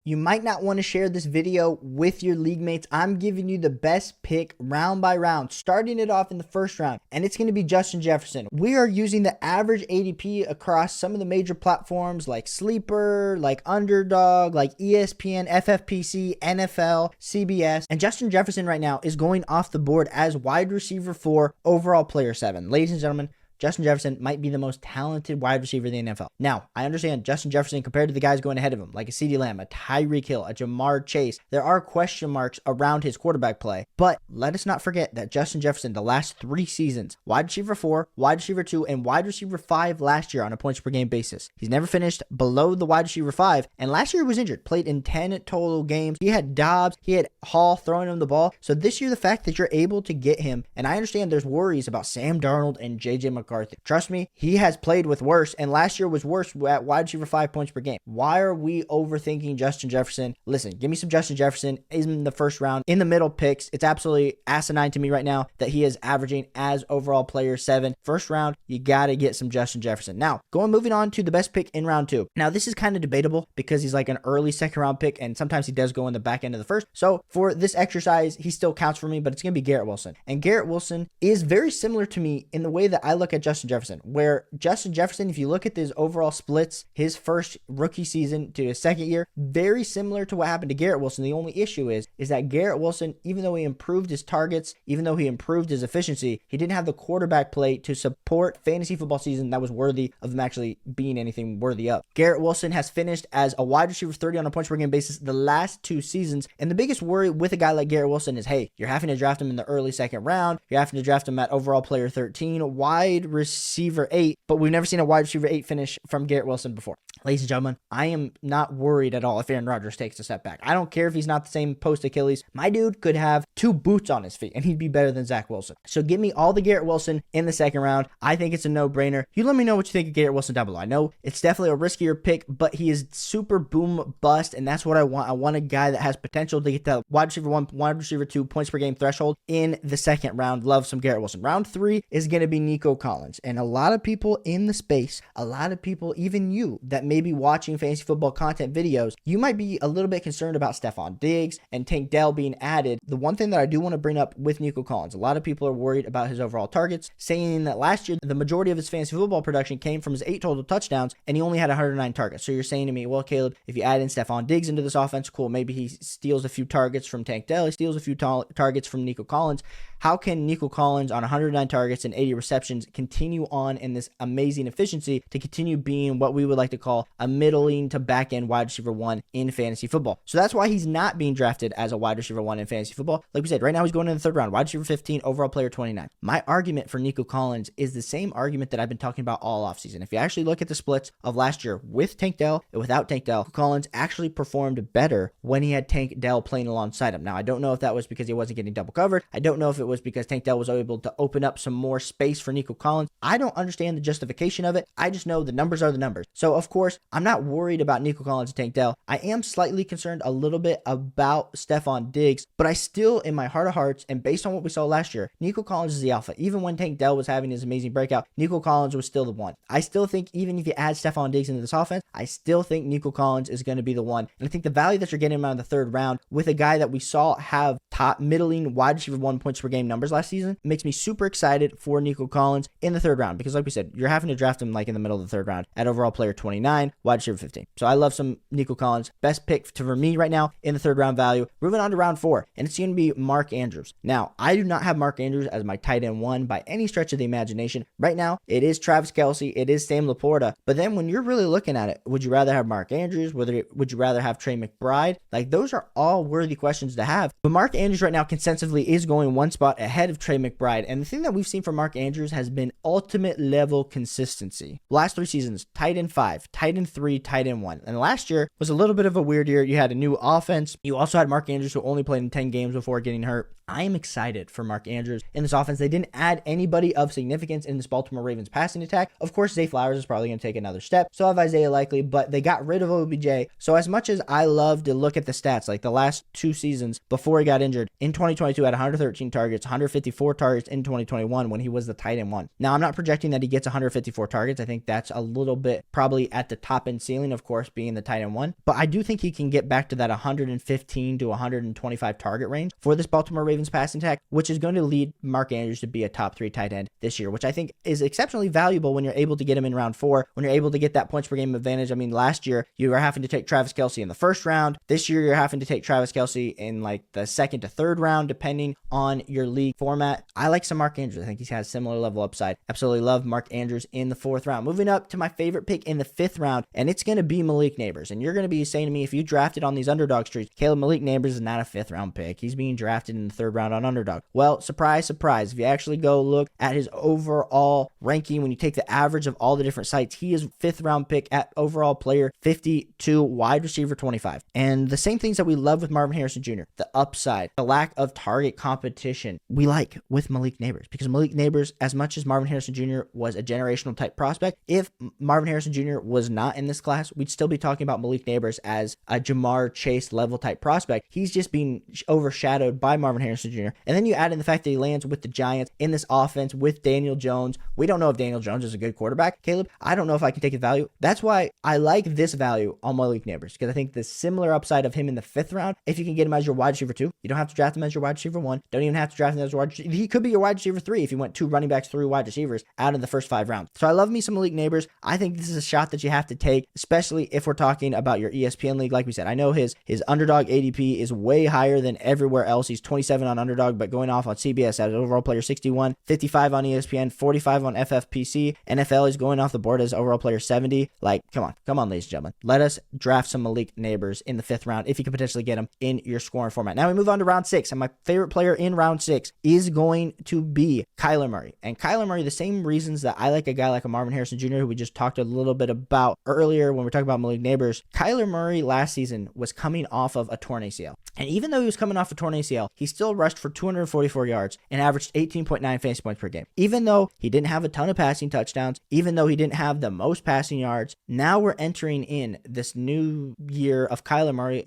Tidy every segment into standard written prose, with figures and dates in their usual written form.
You might not want to share this video with your league mates. I'm giving you the best pick round by round, starting it off in the first round, and it's going to be Justin Jefferson. We are using the average ADP across some of the major platforms like Sleeper, like Underdog, like ESPN, FFPC, NFL, CBS, and Justin Jefferson right now is going off the board as wide receiver 4, overall player 7. Ladies and gentlemen, Justin Jefferson might be the most talented wide receiver in the NFL. Now, I understand Justin Jefferson compared to the guys going ahead of him, like a CeeDee Lamb, a Tyreek Hill, a Jamar Chase, there are question marks around his quarterback play. But let us not forget that Justin Jefferson, the last 3 seasons, wide receiver 4, wide receiver 2, and wide receiver 5 last year on a points per game basis. He's never finished below the wide receiver 5, and last year he was injured, played in 10 total games. He had Dobbs, he had Hall throwing him the ball. So this year, the fact that you're able to get him, and I understand there's worries about Sam Darnold and JJ McCarthy. Trust me, he has played with worse, and last year was worse at wide receiver 5 points per game. Why are we overthinking Justin Jefferson? Listen, give me some Justin Jefferson in the first round, in the middle picks. It's absolutely asinine to me right now that he is averaging as overall player 7. First round, you got to get some Justin Jefferson. Now, moving on to the best pick in round 2. Now, this is kind of debatable because he's like an early second round pick, and sometimes he does go in the back end of the first. So for this exercise, he still counts for me, but it's going to be Garrett Wilson. And Garrett Wilson is very similar to me in the way that I look at Justin Jefferson, where Justin Jefferson, if you look at his overall splits, his first rookie season to his second year, very similar to what happened to Garrett Wilson. The only issue is that Garrett Wilson, even though he improved his targets, even though he improved his efficiency, he didn't have the quarterback play to support fantasy football season that was worthy of him actually being anything worthy of. Garrett Wilson has finished as a wide receiver 30 on a points per game basis the last 2 seasons, and the biggest worry with a guy like Garrett Wilson is, hey, you're having to draft him in the early second round, you're having to draft him at overall player 13, wide receiver 8, but we've never seen a wide receiver 8 finish from Garrett Wilson before. Ladies and gentlemen, I am not worried at all if Aaron Rodgers takes a step back. I don't care if he's not the same post Achilles. My dude could have 2 boots on his feet and he'd be better than Zach Wilson. So give me all the Garrett Wilson in the second round. I think it's a no-brainer. You let me know what you think of Garrett Wilson down below. I know it's definitely a riskier pick, but he is super boom bust, and that's what I want. I want a guy that has potential to get that wide receiver 1, wide receiver 2 points per game threshold in the second round. Love some Garrett Wilson. Round 3 is going to be Nico Collins, and a lot of people in the space, a lot of people, even you, that may be watching fantasy football content videos, you might be a little bit concerned about Stephon Diggs and Tank Dell being added. The one thing that I do want to bring up with Nico Collins, a lot of people are worried about his overall targets, saying that last year, the majority of his fantasy football production came from his 8 total touchdowns, and he only had 109 targets. So you're saying to me, well, Caleb, if you add in Stephon Diggs into this offense, cool, maybe he steals a few targets from Tank Dell, he steals a few targets from Nico Collins. How can Nico Collins on 109 targets and 80 receptions continue on in this amazing efficiency to continue being what we would like to call a middling to back end wide receiver 1 in fantasy football? So that's why he's not being drafted as a wide receiver 1 in fantasy football. Like we said, right now he's going in the third round, wide receiver 15, overall player 29. My argument for Nico Collins is the same argument that I've been talking about all offseason. If you actually look at the splits of last year with Tank Dell and without Tank Dell, Collins actually performed better when he had Tank Dell playing alongside him. Now, I don't know if that was because he wasn't getting double covered. I don't know if it was because Tank Dell was able to open up some more space for Nico Collins. I don't understand the justification of it. I just know the numbers are the numbers. So, of course, I'm not worried about Nico Collins and Tank Dell. I am slightly concerned a little bit about Stephon Diggs, but I still, in my heart of hearts, and based on what we saw last year, Nico Collins is the alpha. Even when Tank Dell was having his amazing breakout, Nico Collins was still the one. I still think even if you add Stephon Diggs into this offense, I still think Nico Collins is going to be the one. And I think the value that you're getting him out of the third round with a guy that we saw have top middling wide receiver 1 points per game numbers last season makes me super excited for Nico Collins in the third round, because like we said, you're having to draft him like in the middle of the third round at overall player 29, wide receiver 15. So I love some Nico Collins. Best pick for me right now in the third round value. Moving on to round 4, and it's going to be Mark Andrews. Now, I do not have Mark Andrews as my tight end 1 by any stretch of the imagination. Right now, it is Travis Kelce, it is Sam Laporta, but then when you're really looking at it, would you rather have Mark Andrews? Would you rather have Trey McBride? Like, those are all worthy questions to have. But Mark Andrews right now consensusly is going 1 spot ahead of Trey McBride, and the thing that we've seen from Mark Andrews has been ultimate level consistency. Last 3 seasons, tight end 5, tight end 3, tight end 1. And last year was a little bit of a weird year. You had a new offense. You also had Mark Andrews, who only played in 10 games before getting hurt. I am excited for Mark Andrews in this offense. They didn't add anybody of significance in this Baltimore Ravens passing attack. Of course, Zay Flowers is probably going to take another step. So have Isaiah Likely, but they got rid of OBJ. So as much as I love to look at the stats, like the last 2 seasons before he got injured, injured. In 2022, had 113 targets, 154 targets in 2021 when he was the tight end 1. Now, I'm not projecting that he gets 154 targets. I think that's a little bit probably at the top end ceiling, of course, being the tight end 1. But I do think he can get back to that 115 to 125 target range for this Baltimore Ravens passing attack, which is going to lead Mark Andrews to be a top 3 tight end this year, which I think is exceptionally valuable when you're able to get him in round 4, when you're able to get that points per game advantage. I mean, last year you were having to take Travis Kelce in the first round. This year you're having to take Travis Kelce in like the second to third round, depending on your league format. I like some Mark Andrews. I think he's had a similar level upside. Absolutely love Mark Andrews in the 4th round. Moving up to my favorite pick in the 5th round, and it's going to be Malik Nabers. And you're going to be saying to me, if you drafted on these underdog streets, Caleb, Malik Nabers is not a 5th round pick. He's being drafted in the 3rd round on underdog. Well, surprise, surprise. If you actually go look at his overall ranking, when you take the average of all the different sites, he is 5th round pick at overall player 52, wide receiver 25. And the same things that we love with Marvin Harrison Jr., the upside, the lack of target competition, we like with Malik Nabers, because Malik Nabers, as much as Marvin Harrison Jr. was a generational type prospect, if Marvin Harrison Jr. was not in this class, we'd still be talking about Malik Nabers as a Jamar Chase level type prospect. He's just being overshadowed by Marvin Harrison Jr. And then you add in the fact that he lands with the Giants in this offense with Daniel Jones. We don't know if Daniel Jones is a good quarterback, Caleb. I don't know if I can take his value. That's why I like this value on Malik Nabers, because I think the similar upside of him in the 5th round, if you can get him as your wide receiver 2, you don't have to draft him as your wide receiver 1. Don't even have to draft him as your wide receiver. He could be your wide receiver 3 if you went 2 running backs, 3 wide receivers out of the first 5 rounds. So I love me some Malik Nabers. I think this is a shot that you have to take, especially if we're talking about your ESPN league. Like we said, I know his underdog ADP is way higher than everywhere else. He's 27 on underdog, but going off on CBS as overall player 61, 55 on ESPN, 45 on FFPC. NFL is going off the board as overall player 70. Like, come on, ladies and gentlemen. Let us draft some Malik Nabers in the 5th round if you could potentially get him in your scoring format. Now we move on to round 6, and my favorite player in round 6 is going to be Kyler Murray. And Kyler Murray, the same reasons that I like a guy like a Marvin Harrison Jr., who we just talked a little bit about earlier when we were talking about Malik Nabers. Kyler Murray last season was coming off of a torn ACL. And even though he was coming off a torn ACL, he still rushed for 244 yards and averaged 18.9 fantasy points per game. Even though he didn't have a ton of passing touchdowns, even though he didn't have the most passing yards, now we're entering in this new year of Kyler Murray,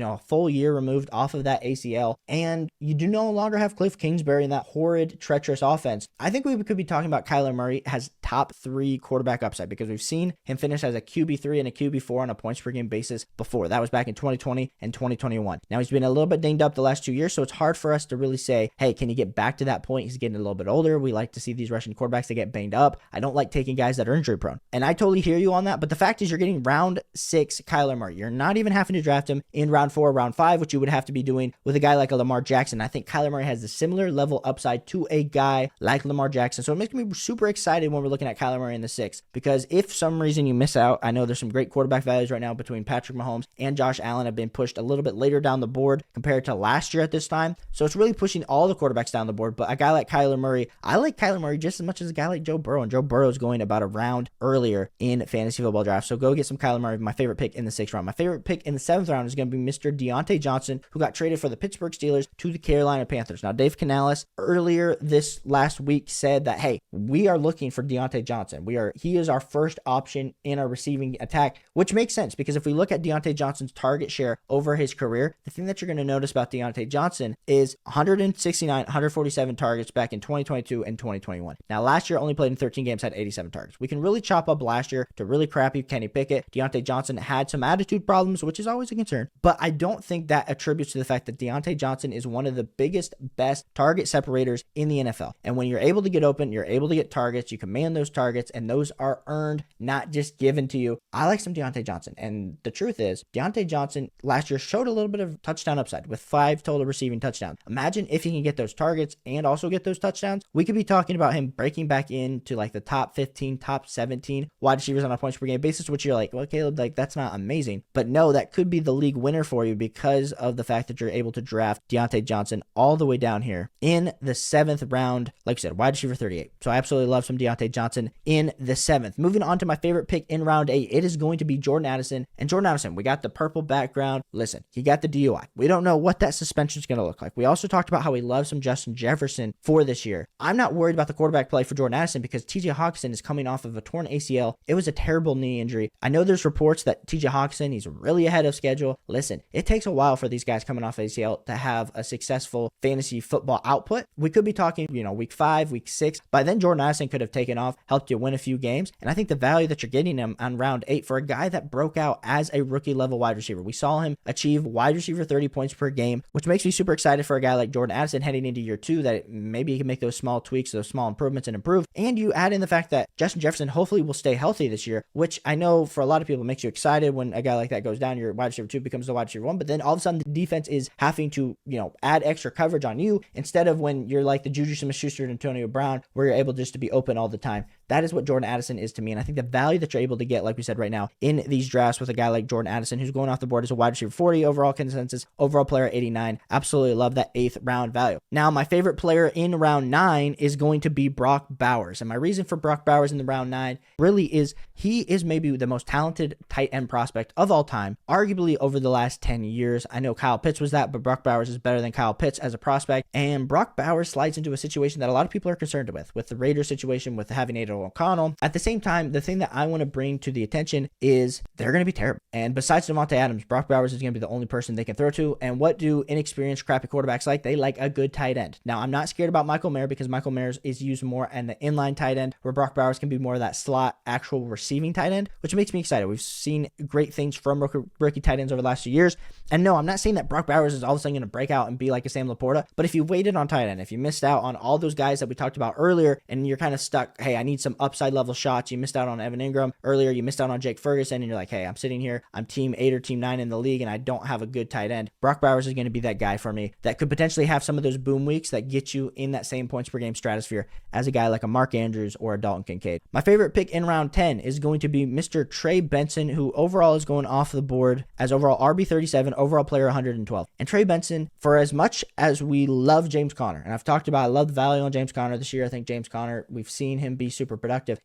a full year removed off of that ACL, and you do no longer have Cliff Kingsbury in that horrid, treacherous offense. I think we could be talking about Kyler Murray has top 3 quarterback upside, because we've seen him finish as a QB3 and a QB4 on a points per game basis before. That was back in 2020 and 2021. Now he's been a little bit dinged up the last 2 years, so it's hard for us to really say, hey, can he get back to that point? He's getting a little bit older. We like to see these rushing quarterbacks that get banged up. I don't like taking guys that are injury prone. And I totally hear you on that, but the fact is you're getting round 6 Kyler Murray. You're not even having to draft him in round 4 or round 5, which you would have to be doing with a guy like a Lamar Jackson. I think Kyler Murray has a similar level upside to a guy like Lamar Jackson. So it makes me super excited when we're looking at Kyler Murray in the 6th, because if for some reason you miss out, I know there's some great quarterback values right now between Patrick Mahomes and Josh Allen have been pushed a little bit later down the board compared to last year at this time. So it's really pushing all the quarterbacks down the board. But a guy like Kyler Murray, I like Kyler Murray just as much as a guy like Joe Burrow. And Joe Burrow is going about a round earlier in fantasy football draft. So go get some Kyler Murray, my favorite pick in the 6th round. My favorite pick in the 7th round is going to be Mr. Diontae Johnson, who got traded for the Pittsburgh Steelers to the Carolina Panthers. Now, Dave Canales earlier this last week said that, hey, we are looking for Diontae Johnson. He is our first option in our receiving attack, which makes sense, because if we look at Diontae Johnson's target share over his career, the thing that you're going to notice about Diontae Johnson is 169, 147 targets back in 2022 and 2021. Now, last year only played in 13 games, had 87 targets. We can really chop up last year to really crappy Kenny Pickett. Diontae Johnson had some attitude problems, which is always a concern, but I don't think that attributes to the fact that Diontae Johnson is one of the biggest, best target separators in the NFL. And when you're able to get open, you're able to get targets, you command those targets, and those are earned, not just given to you. I like some Diontae Johnson, and the truth is, Diontae Johnson last year showed a little bit of touchdown upside with 5 total receiving touchdowns. Imagine if he can get those targets and also get those touchdowns. We could be talking about him breaking back into like the top 15, top 17 wide receivers on a points per game basis, which you're like, well, Caleb, like that's not amazing. But no, that could be the league winner for you because of the fact that you're able to draft Diontae Johnson all the way down here in the 7th round. Like I said, wide receiver 38. So I absolutely love some Diontae Johnson in the 7th. Moving on to my favorite pick in round 8, it is going to be Jordan Addison. And Jordan Addison, we got the purple background. Listen, he got the DUI. We don't know what that suspension is going to look like. We also talked about how we love some Justin Jefferson for this year. I'm not worried about the quarterback play for Jordan Addison because TJ Hawkinson is coming off of a torn ACL. It was a terrible knee injury. I know there's reports that TJ Hawkinson, he's really ahead of schedule. Listen, it takes a while for these guys coming off ACL built to have a successful fantasy football output. We could be talking, week 5, week 6. By then, Jordan Addison could have taken off, helped you win a few games. And I think the value that you're getting him on round 8 for a guy that broke out as a rookie level wide receiver. We saw him achieve wide receiver 30 points per game, which makes me super excited for a guy like Jordan Addison heading into year 2, that maybe he can make those small tweaks, those small improvements and improve. And you add in the fact that Justin Jefferson hopefully will stay healthy this year, which I know for a lot of people makes you excited when a guy like that goes down. Your wide receiver 2 becomes the wide receiver 1, but then all of a sudden the defense is having to, add extra coverage on you instead of when you're like the Juju Smith-Schuster and Antonio Brown, where you're able just to be open all the time. That is what Jordan Addison is to me. And I think the value that you're able to get, like we said right now, in these drafts with a guy like Jordan Addison, who's going off the board as a wide receiver 40 overall consensus, overall player 89. Absolutely love that 8th round value. Now, my favorite player in round 9 is going to be Brock Bowers. And my reason for Brock Bowers in the round 9 really is he is maybe the most talented tight end prospect of all time, arguably over the last 10 years. I know Kyle Pitts was that, but Brock Bowers is better than Kyle Pitts as a prospect. And Brock Bowers slides into a situation that a lot of people are concerned with the Raiders situation, with having Aidan O'Connell. At the same time, the thing that I want to bring to the attention is they're going to be terrible. And besides Devontae Adams, Brock Bowers is going to be the only person they can throw to. And what do inexperienced, crappy quarterbacks like? They like a good tight end. Now, I'm not scared about Michael Mayer because Michael Mayer is used more in the inline tight end, where Brock Bowers can be more of that slot, actual receiving tight end, which makes me excited. We've seen great things from rookie tight ends over the last few years. And no, I'm not saying that Brock Bowers is all of a sudden going to break out and be like a Sam Laporta, but if you waited on tight end, if you missed out on all those guys that we talked about earlier, and you're kind of stuck, hey, I need some upside level shots. You missed out on Evan Ingram earlier. You missed out on Jake Ferguson, and you're like, hey, I'm sitting here, I'm team 8 or team 9 in the league, and I don't have a good tight end. Brock Bowers is going to be that guy for me that could potentially have some of those boom weeks that get you in that same points per game stratosphere as a guy like a Mark Andrews or a Dalton Kincaid. My favorite pick in round 10 is going to be Mr. Trey Benson, who overall is going off the board as overall RB37, overall player 112. And Trey Benson, for as much as we love James Conner, and I've talked about, I love the value on James Conner this year. I think James Conner, we've seen him be super productive.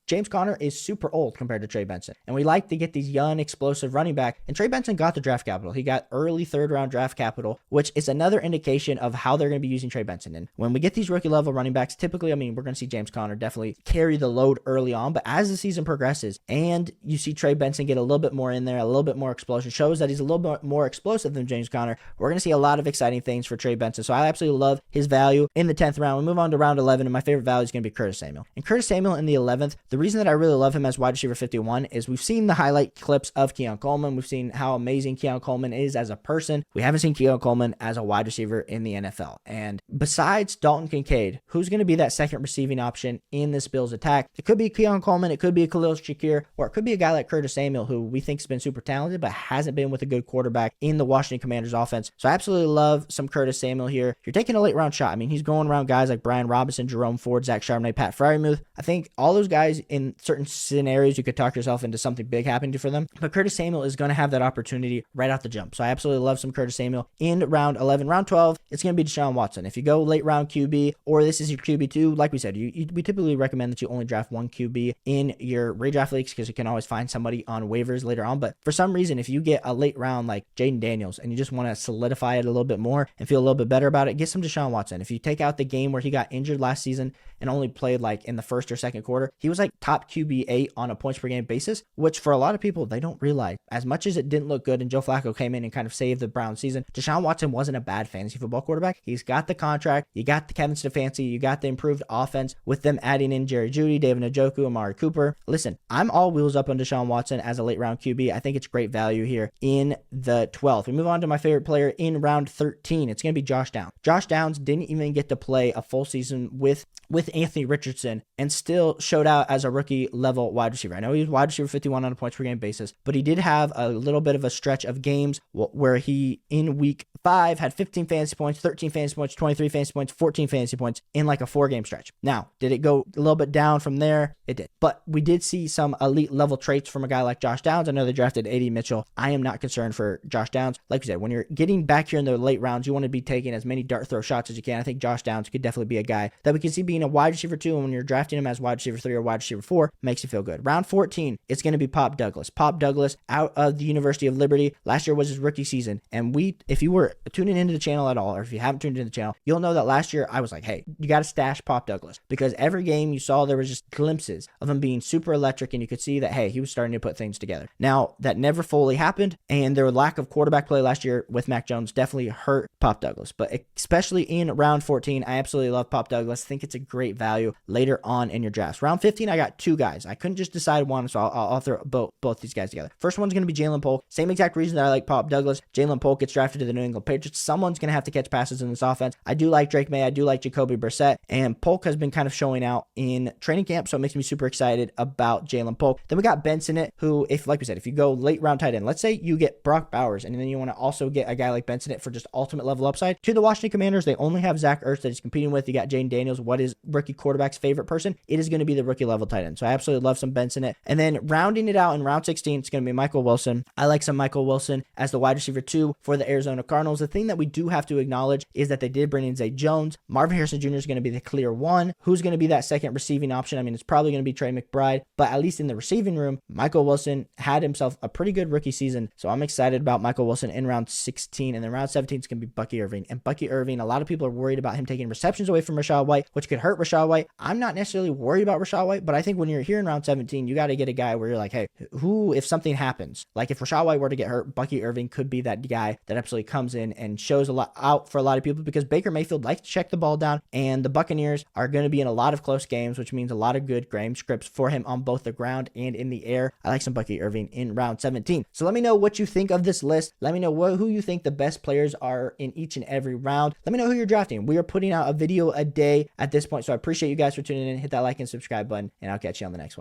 James Conner is super old compared to Trey Benson. And we like to get these young, explosive running back. And Trey Benson got the draft capital. He got early 3rd round draft capital, which is another indication of how they're going to be using Trey Benson. And when we get these rookie level running backs, typically, we're going to see James Conner definitely carry the load early on. But as the season progresses and you see Trey Benson get a little bit more in there, a little bit more explosion, shows that he's a little bit more explosive than James Conner, we're going to see a lot of exciting things for Trey Benson. So I absolutely love his value in the 10th round. We move on to round 11, and my favorite value is going to be Curtis Samuel. And Curtis Samuel in the 11th, the reason that I really love him as wide receiver 51 is we've seen the highlight clips of Keon Coleman. We've seen how amazing Keon Coleman is as a person. We haven't seen Keon Coleman as a wide receiver in the NFL. And besides Dalton Kincaid, who's going to be that second receiving option in this Bills attack? It could be Keon Coleman, it could be Khalil Shakir, or it could be a guy like Curtis Samuel, who we think has been super talented, but hasn't been with a good quarterback in the Washington Commanders offense. So I absolutely love some Curtis Samuel here. You're taking a late round shot. He's going around guys like Brian Robinson, Jerome Ford, Zach Charbonnet, Pat Freiermuth. I think all those guys in certain scenarios, you could talk yourself into something big happening for them. But Curtis Samuel is going to have that opportunity right out the jump. So I absolutely love some Curtis Samuel in round 11. Round 12, it's going to be Deshaun Watson. If you go late round QB, or this is your QB2, like we said, we typically recommend that you only draft one QB in your redraft leagues because you can always find somebody on waivers later on. But for some reason, if you get a late round like Jaden Daniels and you just want to solidify it a little bit more and feel a little bit better about it, get some Deshaun Watson. If you take out the game where he got injured last season and only played like in the first or second quarter, he was like top QB8 on a points per game basis, which for a lot of people, they don't realize. As much as it didn't look good and Joe Flacco came in and kind of saved the Browns season, Deshaun Watson wasn't a bad fantasy football quarterback. He's got the contract, you got the Kevin Stefanski, you got the improved offense with them adding in Jerry Jeudy, David Njoku, Amari Cooper. Listen, I'm all wheels up on Deshaun Watson as a late round QB. I think it's great value here in the 12th. We move on to my favorite player in round 13. It's going to be Josh Downs. Josh Downs didn't even get to play a full season with Anthony Richardson and still showed out as a rookie level wide receiver. I know he was wide receiver 51 on a points per game basis, but he did have a little bit of a stretch of games where he in week 5 had 15 fantasy points, 13 fantasy points, 23 fantasy points, 14 fantasy points in like a 4-game stretch. Now, did it go a little bit down from there? It did. But we did see some elite level traits from a guy like Josh Downs. I know they drafted A.D. Mitchell. I am not concerned for Josh Downs. Like you said, when you're getting back here in the late rounds, you want to be taking as many dart throw shots as you can. I think Josh Downs could definitely be a guy that we can see being a wide receiver too. And when you're drafting him as wide receiver 3 or wide receiver 4 makes you feel good. Round 14, it's going to be Pop Douglas. Pop Douglas out of the University of Liberty. Last year was his rookie season. And if you were tuning into the channel at all, or if you haven't tuned into the channel, you'll know that last year I was like, hey, you got to stash Pop Douglas, because every game you saw there was just glimpses of him being super electric, and you could see that, hey, he was starting to put things together. Now, that never fully happened, and their lack of quarterback play last year with Mac Jones definitely hurt Pop Douglas. But especially in round 14, I absolutely love Pop Douglas. I think it's a great value later on in your drafts. Round 15, I got two guys. I couldn't just decide one, so I'll throw both these guys together. First one's going to be Jalen Polk. Same exact reason that I like Pop Douglas. Jalen Polk gets drafted to the New England Patriots. Someone's going to have to catch passes in this offense. I do like Drake May. I do like Jacoby Brissett. And Polk has been kind of showing out in training camp, so it makes me super excited about Jalen Polk. Then we got Ben Sinnott, who, like we said, if you go late round tight end, let's say you get Brock Bowers, and then you want to also get a guy like Ben Sinnott for just ultimate level upside. To the Washington Commanders, they only have Zach Ertz that he's competing with. You got Jaden Daniels. What is rookie quarterback's favorite person? It is going to be the rookie level tight end. So I absolutely love some Ben Sinnott. And then rounding it out in round 16, it's going to be Michael Wilson. I like some Michael Wilson as the wide receiver 2 for the Arizona Cardinals. The thing that we do have to acknowledge is that they did bring in Zay Jones. Marvin Harrison Jr. is going to be the clear one. Who's going to be that second receiving option? I mean, it's probably going to be Trey McBride, but at least in the receiving room, Michael Wilson had himself a pretty good rookie season. So I'm excited about Michael Wilson in round 16. And then round 17 is going to be Bucky Irving. And Bucky Irving, a lot of people are worried about him taking receptions away from Rachaad White, which could hurt Rachaad White. I'm not necessarily worried about Rachaad White, but I think when you're here in round 17, you got to get a guy where you're like, hey, who, if something happens, like if Rachaad White were to get hurt, Bucky Irving could be that guy that absolutely comes in and shows a lot out for a lot of people, because Baker Mayfield likes to check the ball down, and the Buccaneers are going to be in a lot of close games, which means a lot of good game scripts for him on both the ground and in the air. I like some Bucky Irving in round 17. So let me know what you think of this list. Let me know who you think the best players are in each and every round. Let me know who you're drafting. We are putting out a video a day at this point, so I appreciate you guys for tuning in. Hit that like and subscribe button, and I'll catch you on the next one.